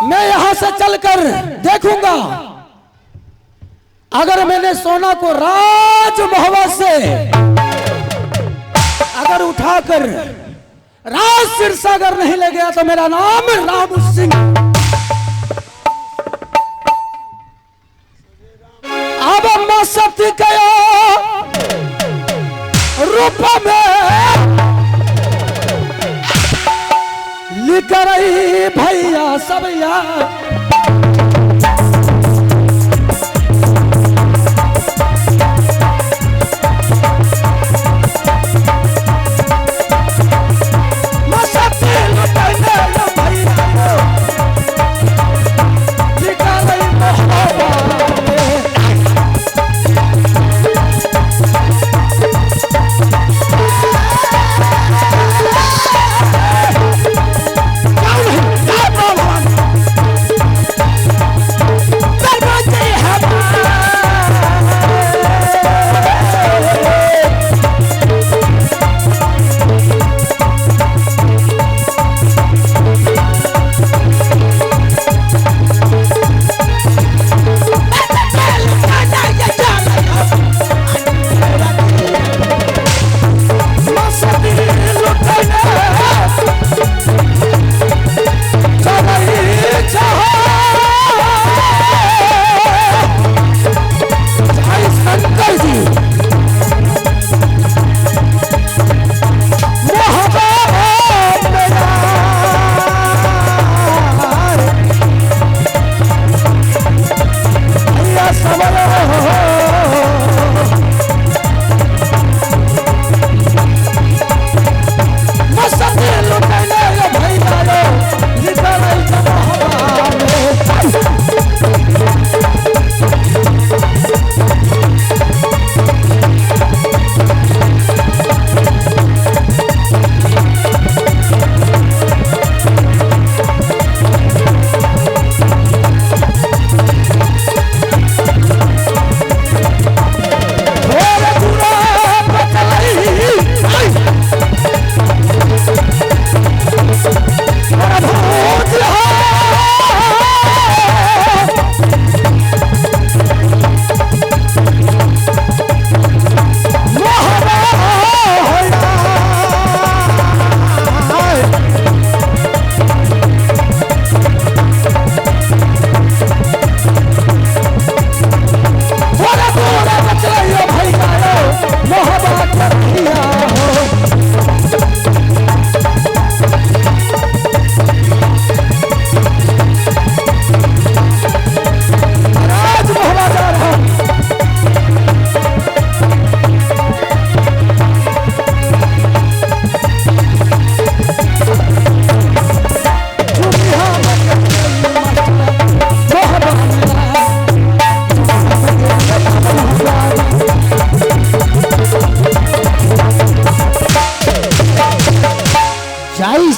मैं यहां से चलकर देखूंगा, अगर मैंने सोना को राज महुआ से अगर उठाकर राज सिरसागर नहीं ले गया तो मेरा नाम राम सिंह। अब अम्मा सती गया रूप में लिख रही भैया सब यार।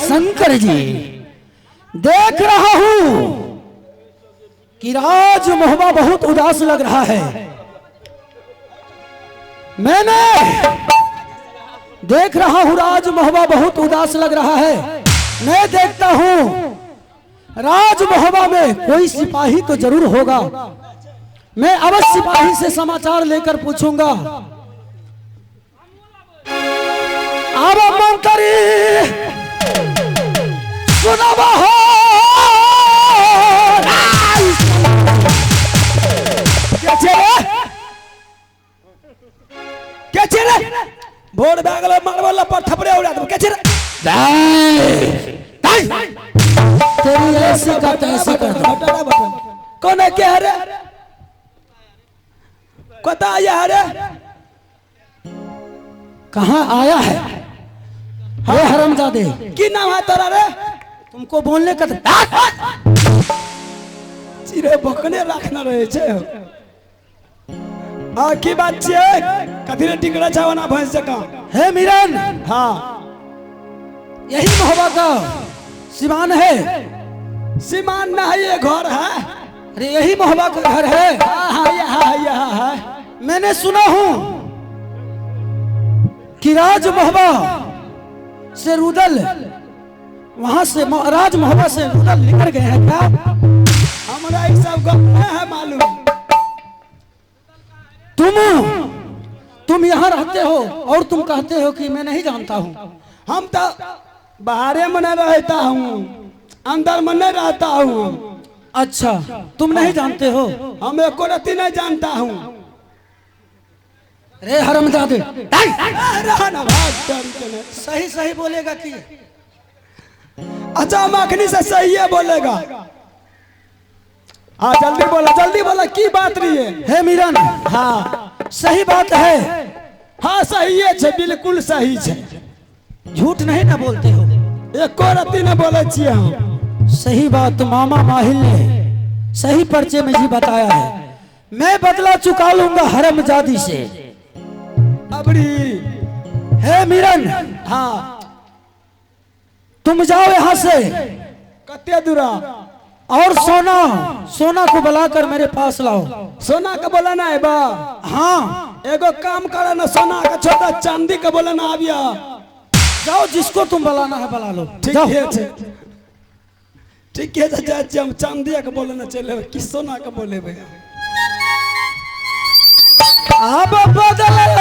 शंकर जी, देख रहा हूं कि राज महुआ बहुत उदास लग रहा है। मैंने देख रहा हूं राज महुआ बहुत उदास लग रहा है। मैं देखता हूं राज महुआ में कोई सिपाही तो जरूर होगा। मैं अवश्य सिपाही से समाचार लेकर पूछूंगा। अब मंत्री सुनावा हो क्या चेरे बोर्ड बैगल मारवाला पर थपड़े उड़ा दो क्या चेरे तेरी ऐसी का तैसी कर दो। कौन है क्या रे कता आया रे कहाँ आया है? हे हरामजादे की नाम है तेरा रे? तुमको बोलने का चिरे बकने रखना रहे छे। की बात छे कथी रे टिकड़ा चावना भैंस का है मिरन? हाँ यही महुआ का सिमान है। सिमान ना है ये घर है। अरे यही महुआ का घर है। हाँ यहाँ है। मैंने सुना हूँ कि राज महुआ से रुदल वहां से राज महोबा से रुदल निकल गए हैं क्या? हमारा ये सब गप है मालूम। तुम यहाँ रहते हो और तुम कहते हो कि मैं नहीं जानता हूँ। हम तो बाहर में नहीं रहता हूँ, अंदर में नहीं रहता हूँ। अच्छा, तुम नहीं जानते हो? हम एको रत्ती नहीं जानता हूँ। रे हरामजादे, सही सही बोलेगा कि? अच्छा, मखनी से सही है बोलेगा। हाँ जल्दी बोला की बात रही है मीरन? हाँ सही बात है। हाँ सही है, बिल्कुल सही है। झूठ नहीं ना बोलते हो? एको रत्ती न बोले छिए हम। सही बात मामा माहिल ने सही पर्चे में जी बताया है। मैं बदला चुका लूंगा हरामजादी से। अबड़ी है मीरन? हाँ तुम जाओ यहाँ से। कत्ते दूरा? और सोना को बुलाकर मेरे पास लाओ। सोना का बोलाना है बा? हाँ एगो काम करे ना, सोना का छोटा चांदी का बोलाना आविया। जाओ, जिसको तुम बुलाना है बुला लो। ठीक है, हम चांदी का बोलना चले कि सोना का बोले? अब बदल